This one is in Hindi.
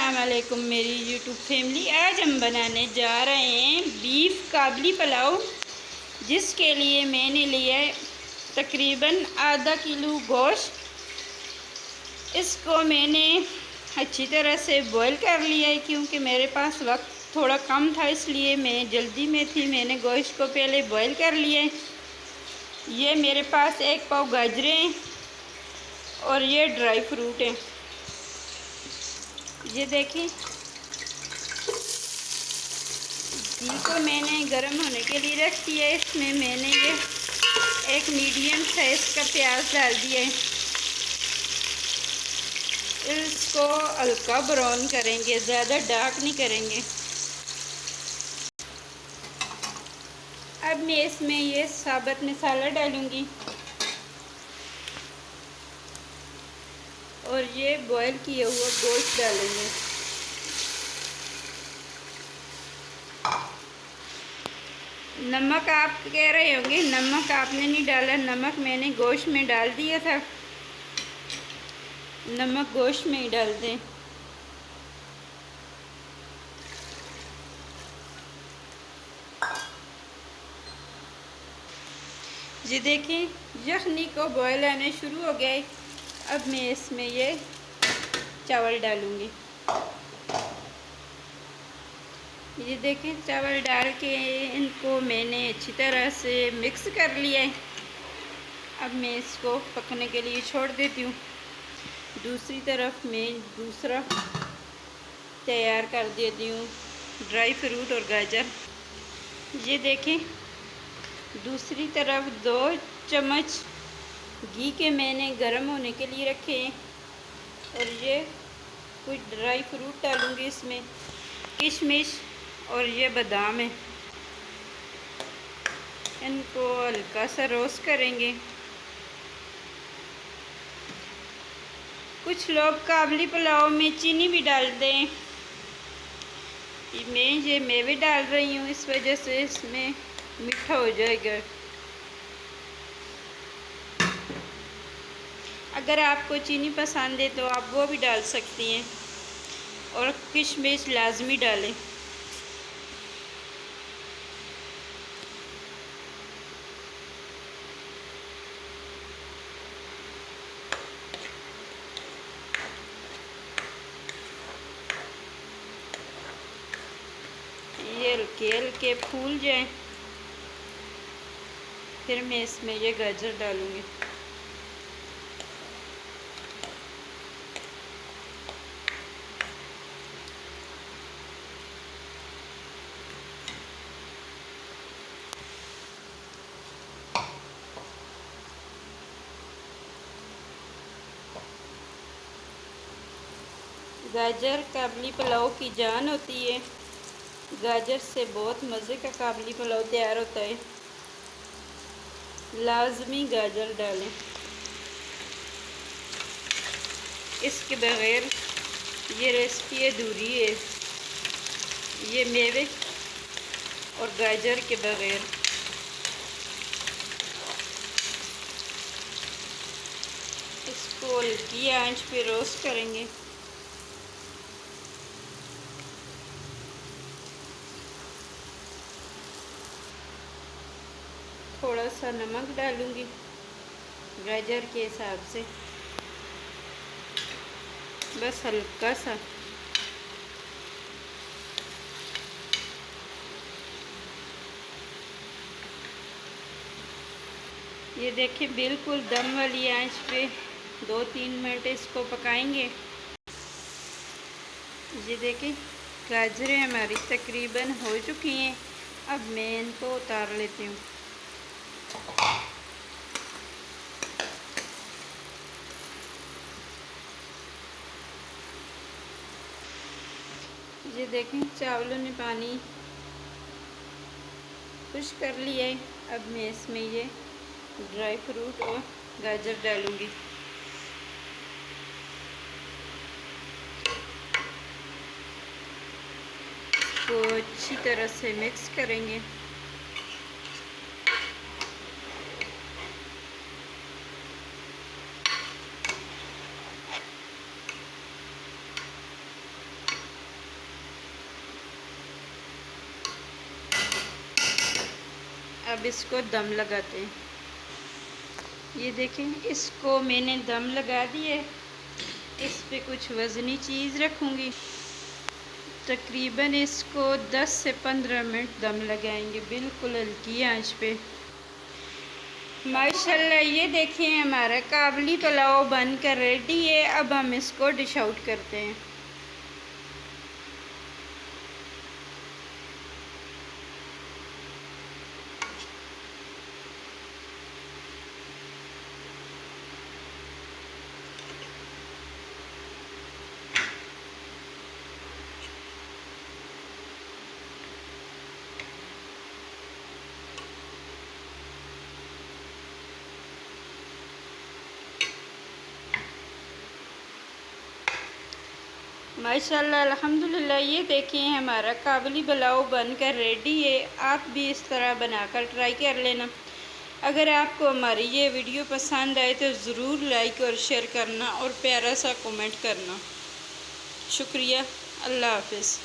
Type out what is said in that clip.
अस्सलामुअलैकुम मेरी यूट्यूब फैमिली। आज हम बनाने जा रहे हैं बीफ काबली पुलाव, जिसके लिए मैंने लिया है तकरीबन आधा किलो गोश्त। इसको मैंने अच्छी तरह से बॉईल कर लिया है, क्योंकि मेरे पास वक्त थोड़ा कम था, इसलिए मैं जल्दी में थी। मैंने गोश्त को पहले बॉईल कर लिया है। ये मेरे पास 1 पाव गाजरें और ये ड्राई फ्रूट है। ये देखिए, घी को मैंने गर्म होने के लिए रख दिया है। इसमें मैंने ये एक मीडियम साइज़ का प्याज डाल दिया है। इसको हल्का ब्राउन करेंगे, ज़्यादा डार्क नहीं करेंगे। अब मैं इसमें ये साबुत मसाला डालूंगी और ये बॉईल किया हुआ गोश्त डालेंगे। नमक आप कह रहे होंगे नमक आपने नहीं डाला, नमक मैंने गोश्त में डाल दिया था। नमक गोश्त में ही डाल दें। ये देखें, यखनी को बॉयल आने शुरू हो गया है। अब मैं इसमें ये चावल डालूंगी। ये देखें, चावल डाल के इनको मैंने अच्छी तरह से मिक्स कर लिया है। अब मैं इसको पकने के लिए छोड़ देती हूँ। दूसरी तरफ मैं दूसरा तैयार कर देती हूँ, ड्राई फ्रूट और गाजर। ये देखें, दूसरी तरफ 2 चम्मच घी के मैंने गर्म होने के लिए रखे हैं और ये कुछ ड्राई फ्रूट डालूँगी इसमें, किशमिश और ये बादाम है। इनको हल्का सा रोस्ट करेंगे। कुछ लोग काबली पुलाव में चीनी भी डाल दें। मैं ये मेवे डाल रही हूँ, इस वजह से इसमें मीठा हो जाएगा। अगर आपको चीनी पसंद है तो आप वो भी डाल सकती हैं, और किशमिश लाजमी डालें। ये हल्के हल्के फूल जाएं, फिर मैं इसमें ये गाजर डालूँगी। गाजर काबली पुलाव की जान होती है। गाजर से बहुत मज़े का काबली पुलाव तैयार होता है। लाजमी गाजर डालें, इसके बगैर ये रेसिपी अधूरी है। ये मेवे और गाजर के बगैर। इसको हल्की आंच पे रोस्ट करेंगे। थोड़ा सा नमक डालूंगी गाजर के हिसाब से, बस हल्का सा। ये देखिए, बिल्कुल दम वाली आंच पे 2-3 मिनट इसको पकाएंगे। ये देखिए, गाजरें हमारी तकरीबन हो चुकी हैं। अब मैं इनको उतार लेती हूँ। ये देखें, चावलों ने पानी खुश्क कर लिया है। अब मैं इसमें ये ड्राई फ्रूट और गाजर डालूँगी। इसको अच्छी तरह से मिक्स करेंगे। अब इसको दम लगाते हैं। ये देखें, इसको मैंने दम लगा दिए। इस पे कुछ वज़नी चीज़ रखूँगी। तकरीबन इसको 10 से 15 मिनट दम लगाएंगे, बिल्कुल हल्की आंच पे। माशाल्लाह ये देखें, हमारा काबली पुलाव बनकर रेडी है। अब हम इसको डिश आउट करते हैं। माशाल्लाह अल्हम्दुलिल्लाह ये देखिए, हमारा काबली पुलाव बनकर रेडी है। आप भी इस तरह बनाकर ट्राई कर लेना। अगर आपको हमारी ये वीडियो पसंद आए तो ज़रूर लाइक और शेयर करना और प्यारा सा कमेंट करना। शुक्रिया। अल्लाह हाफ़िज़।